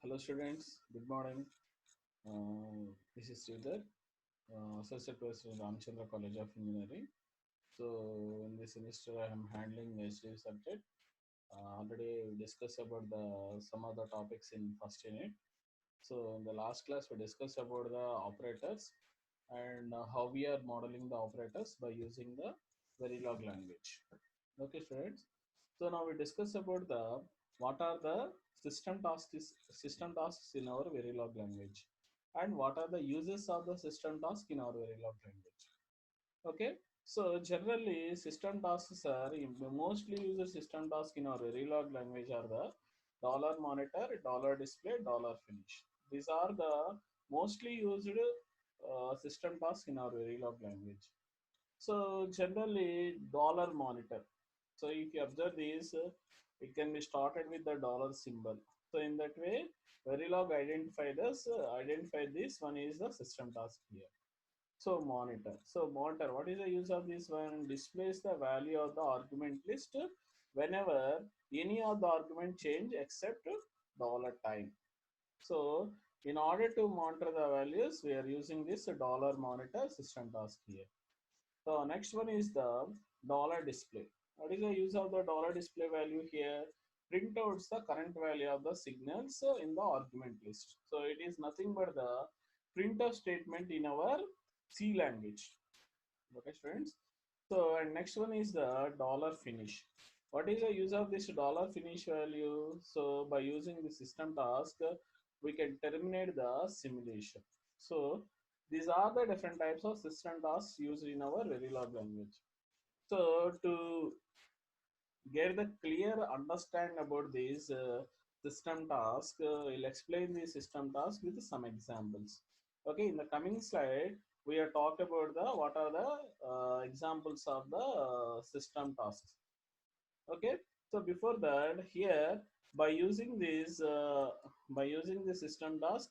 Hello students, good morning. This is Sridhar, Associate Professor in Ramchandra College of Engineering. So in this semester I am handling HDF subject. Already we discussed about the some of the topics in first unit. So in the last class we discussed about the operators and how we are modeling the operators by using the Verilog language. Okay students. So now we discuss about the what are the system tasks in our Verilog language and what are the uses of the system task in our Verilog language. Okay, so generally system tasks are mostly used system task in our Verilog language are the dollar monitor, dollar display, dollar finish. These are the mostly used system tasks in our Verilog language. So generally dollar monitor. So if you observe this, it can be started with the dollar symbol. So in that way, Verilog identify this one is the system task here. So monitor. So monitor. What is the use of this one? Displays the value of the argument list whenever any of the argument change except dollar time. So in order to monitor the values, we are using this dollar monitor system task here. So next one is the dollar display. What is the use of the dollar display value here? Print out the current value of the signals in the argument list. So it is nothing but the printf statement in our C language. Okay, students. So and next one is the dollar finish. What is the use of this dollar finish value? So by using the system task, we can terminate the simulation. So these are the different types of system tasks used in our Verilog language. So to get the clear understand about this system task, we'll explain the system task with some examples. Okay, in the coming slide, we are talk about the what are the examples of the system tasks. Okay, so before that, here by using this by using the system task,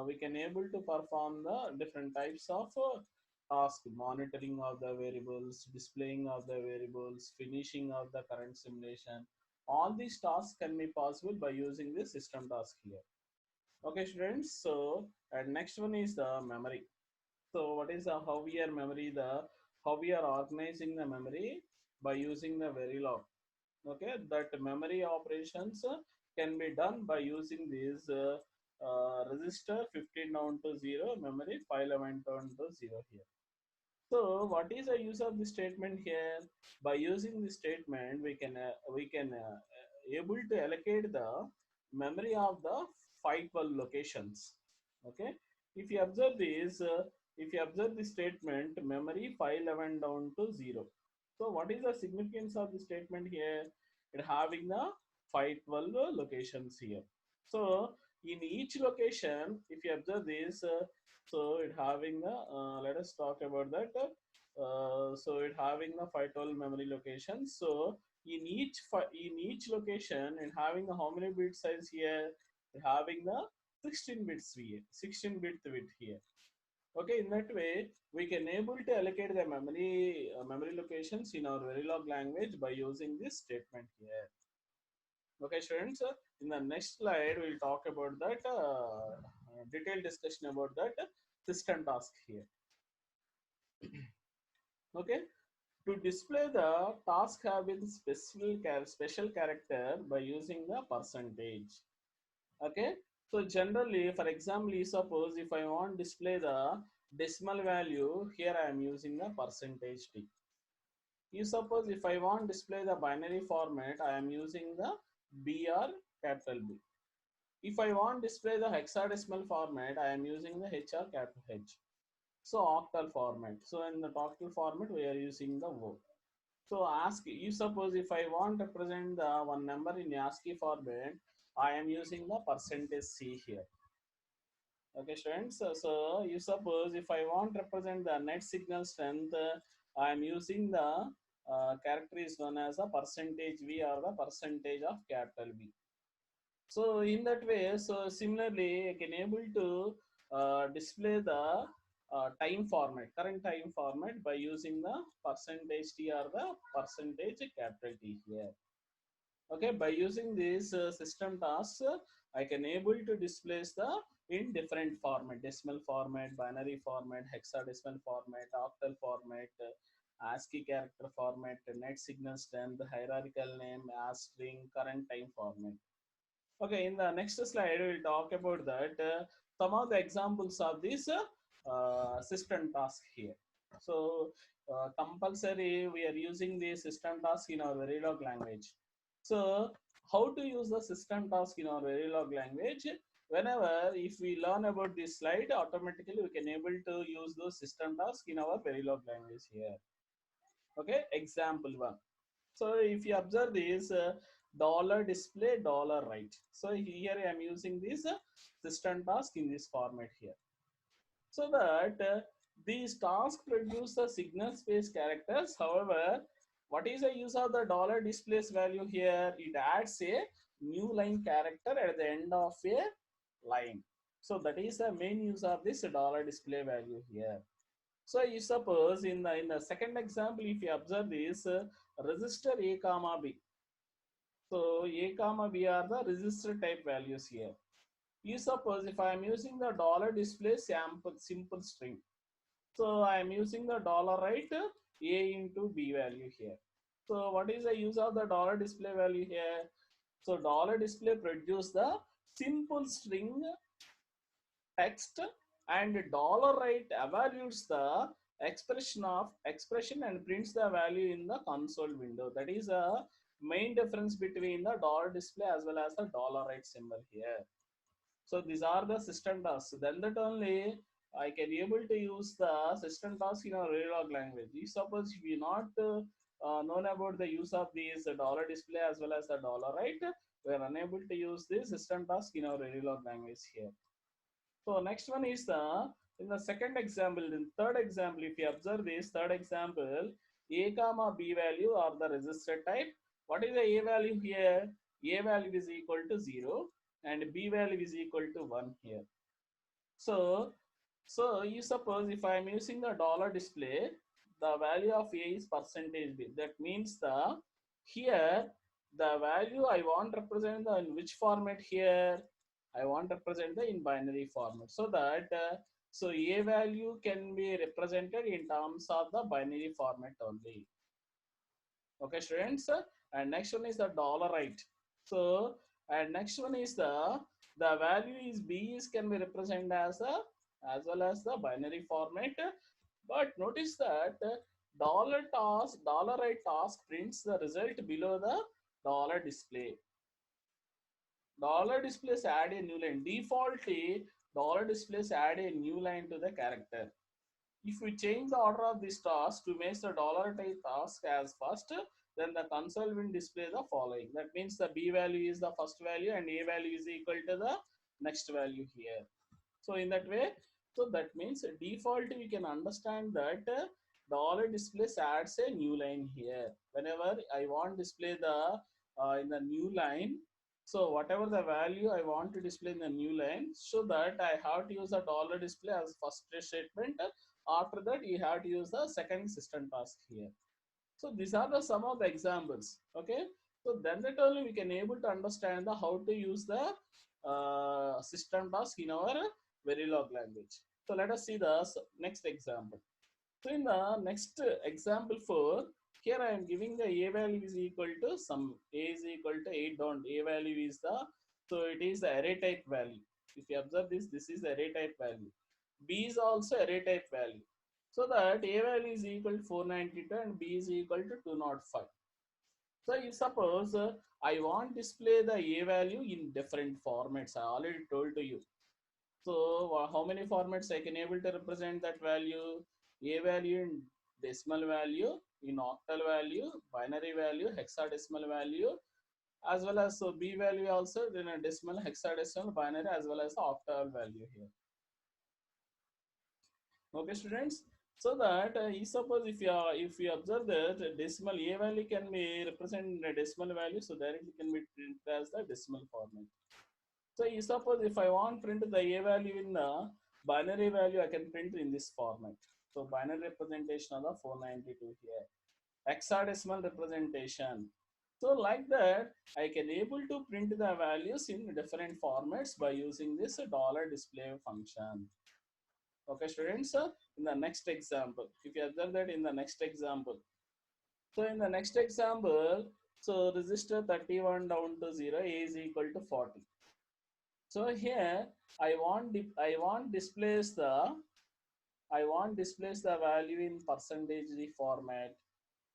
we can able to perform the different types of task: monitoring of the variables, displaying of the variables, finishing of the current simulation. All these tasks can be possible by using the system task here. Okay, students. So and next one is the memory. So what is the how we are memory, the how we are organizing the memory by using the Verilog. Okay, that memory operations can be done by using this register 15 down to 0, memory 511 down to 0 here. So what is the use of this statement here? By using this statement, we can able to allocate the memory of the 512 locations. Okay, if you observe this, if you observe the statement, memory 511 down to 0. So what is the significance of the statement here? It having the 512 locations here. So in each location, if you observe this, so it having the let us talk about that. So it having the 512 memory locations. So in each location, and having the how many bit size here? Having the 16 bits here, 16 bit width here. Okay, in that way, we can able to allocate the memory locations in our Verilog language by using this statement here. Okay, students, in the next slide, we'll talk about that detailed discussion about that system task here. Okay, to display the task having special character by using the percentage. Okay, so generally, for example, you suppose if I want display the decimal value, here I am using the percentage t. You suppose if I want display the binary format, I am using the BR capital B. If I want display the hexadecimal format, I am using the HR capital H. So octal format. So in the octal format, we are using the O. So ASCII, you suppose if I want to represent the one number in ASCII format, I am using the percentage C here. Okay, students. So you suppose if I want to represent the net signal strength, I am using the character is known as a percentage V or the percentage of capital V. So in that way, so similarly, I can able to display the time format, current time format by using the percentage T or the percentage capital T here. Okay, by using this system tasks, I can able to display the in different format: decimal format, binary format, hexadecimal format, octal format, ASCII character format, net signal strength, hierarchical name, as string, current time format. Okay, in the next slide, we'll talk about that some of the examples of this system task here. So, compulsory, we are using the system task in our Verilog language. So, how to use the system task in our Verilog language? Whenever, if we learn about this slide, automatically we can able to use those system tasks in our Verilog language here. Okay, example one. So if you observe this dollar display dollar write. So here I am using this system task in this format here. So that these tasks produce the signal space characters. However, what is the use of the dollar displays value here? It adds a new line character at the end of a line. So that is the main use of this dollar display value here. So you suppose in the second example, if you observe this register A comma B. So A comma B are the register type values here. You suppose if I am using the dollar display sample simple string. So I am using the dollar write A into B value here. So what is the use of the dollar display value here? So dollar display produce the simple string text, and dollar write evaluates the expression and prints the value in the console window. That is a main difference between the dollar display as well as the dollar write symbol here. So these are the system tasks. Then that only I can able to use the system task in our Verilog language. If suppose we not known about the use of these dollar display as well as the dollar write, we are unable to use this system task in our Verilog language here. So next one is the in the second example, in third example, if you observe this third example, a comma b value or the register type. What is the a value here? A value is equal to 0 and b value is equal to 1 here. So, so you suppose if I am using the dollar display, the value of a is percentage b. That means the here the value I want represent the in which format here? I want represent the in binary format. So that so a value can be represented in terms of the binary format only. Okay, students. And next one is the dollar write. So and next one is the value is b is can be represented as a as well as the binary format. But notice that dollar write task prints the result below the dollar display. Dollar displays add a new line. Defaultly, dollar displays add a new line to the character. If we change the order of this task to make the dollar type task as first, then the console will display the following. That means the b value is the first value and a value is equal to the next value here. So in that way, so that means default we can understand that dollar displays adds a new line here. Whenever I want display the in the new line, so whatever the value I want to display in the new line, so that I have to use the dollar display as first statement. After that, you have to use the second system task here. So these are the some of the examples. Okay. So then that only we can able to understand the how to use the system task in our Verilog language. So let us see the next example. So in the next example 4, here I am giving the a value is equal to some a is equal to 8 down. A value is the so it is the array type value. If you observe this, this is the array type value. B is also array type value. So that a value is equal to 492 and b is equal to 205. So if suppose I want display the a value in different formats, I already told to you. So how many formats I can able to represent that value? A value in decimal value, in octal value, binary value, hexadecimal value, as well as so b value also in a decimal, hexadecimal, binary, as well as the octal value here. Okay, students. So that you suppose if you observe that decimal a value can be represented in a decimal value, so directly can be printed as the decimal format. So you suppose if I want print the a value in the binary value, I can print in this format. So binary representation of the 492 here. Hexadecimal representation. So like that, I can able to print the values in different formats by using this dollar display function. Okay, students, in the next example, if you observe that in the next example, so in the next example, so register 31 down to 0, a is equal to 40. So here I want displace the value in percentage D format.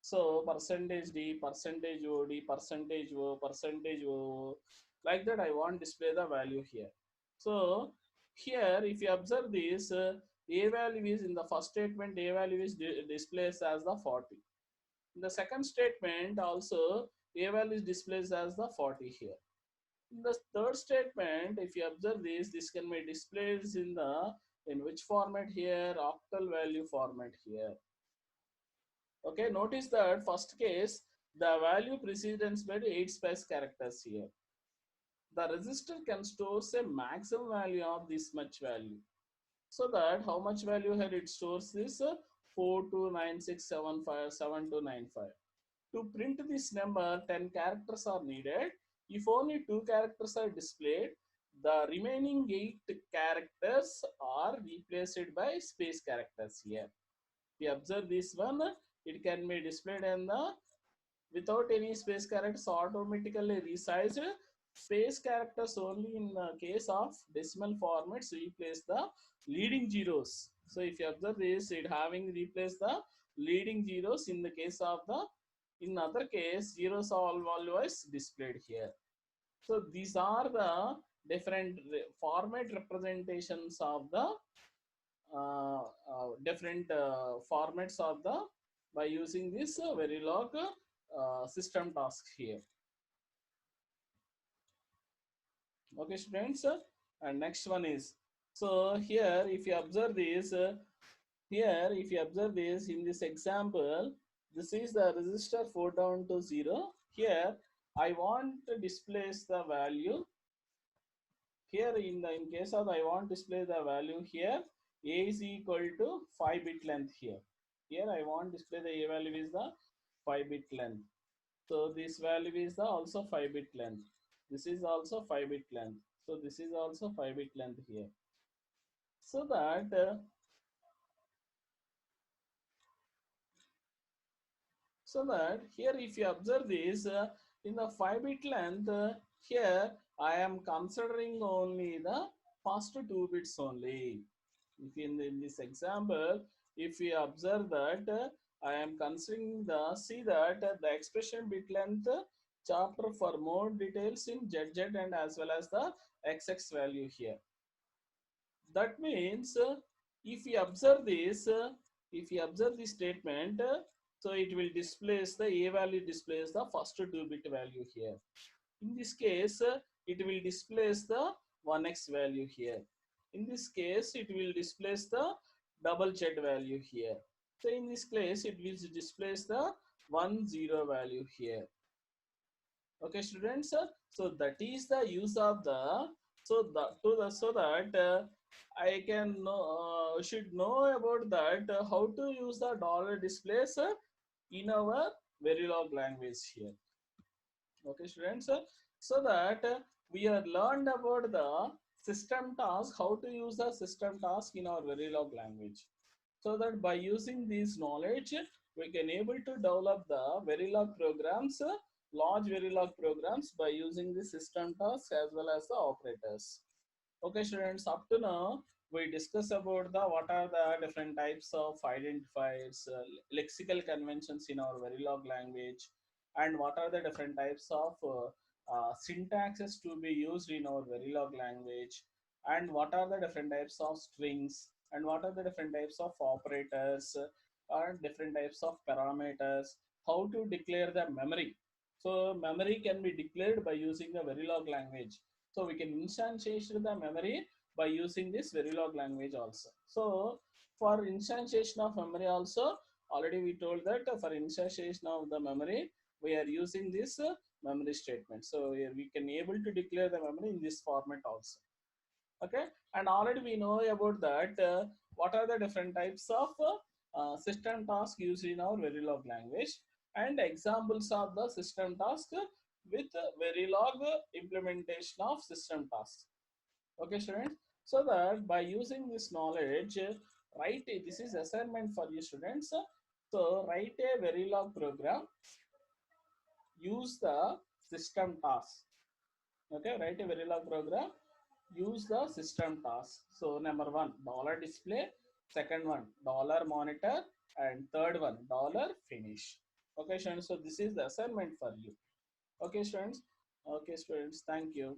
So percentage D, percentage OD, percentage O, percentage O, like that I want display the value here. So here if you observe this, A value is in the first statement, A value is displays as the 40. In the second statement also, A value is displayed as the 40 here. In the third statement, if you observe this can be displayed in which format here? Octal value format here. Okay, notice that first case, the value precedence by 8 space characters here. The register can store a maximum value of this much value. So that how much value here it stores this 4296757295. To print this number, 10 characters are needed. If only 2 characters are displayed, the remaining 8 characters are replaced by space characters here. If you observe this one, it can be displayed in the without any space characters automatically resized. Space characters only in the case of decimal formats replace the leading zeros. So if you observe this, it having replaced the leading zeros in the case of the, in other case zeros are always displayed here. So these are the different format representations of the different formats of the by using this Verilog system task here. Okay, students, and next one is, so here if you observe this, here if you observe this in this example, this is the register 4 down to 0. Here I want to displace the value. Here in case of I want to display the value here, a is equal to 5 bit length here. Here I want to display the a value is the 5 bit length. So this value is the also 5 bit length. This is also 5 bit length. So this is also 5 bit length here. So that here if you observe this in the 5 bit length, here I am considering only the first 2 bits only. If in this example, if we observe that I am considering the, see that the expression bit length chapter for more details in ZZ and as well as the XX value here. That means if you observe this, if you observe this statement, so it will displace the a value displays the first 2 bit value here. In this case, it will displace the 1x value here. In this case, it will displace the double Z value here. So in this case, it will displace the 10 value here. Okay, students. So that is the use of the, so that I can know, should know about that how to use the dollar displays in our Verilog language here. Okay, students. So that we have learned about the system task, how to use the system task in our Verilog language. So that by using this knowledge, we can able to develop the Verilog programs, large Verilog programs by using the system tasks as well as the operators. Okay, students, up to now, we discuss about the what are the different types of identifiers, lexical conventions in our Verilog language, and what are the different types of syntaxes to be used in our Verilog language, and what are the different types of strings, and what are the different types of operators, or different types of parameters, how to declare the memory. So memory can be declared by using the Verilog language. So we can instantiate the memory by using this Verilog language also. So for instantiation of memory also, already we told that for instantiation of the memory, we are using this memory statement. So we can able to declare the memory in this format also. Okay, and already we know about that what are the different types of system tasks used in our Verilog language. and examples of the system task with Verilog implementation of system tasks. Okay, students. So that by using this knowledge, this is assignment for you students. So write a Verilog program, use the system task. Okay, write a Verilog program, use the system task. So number one, dollar display, second one, dollar monitor, and third one, dollar finish. Okay, students. So this is the assignment for you. Okay, students. Okay, students. Thank you.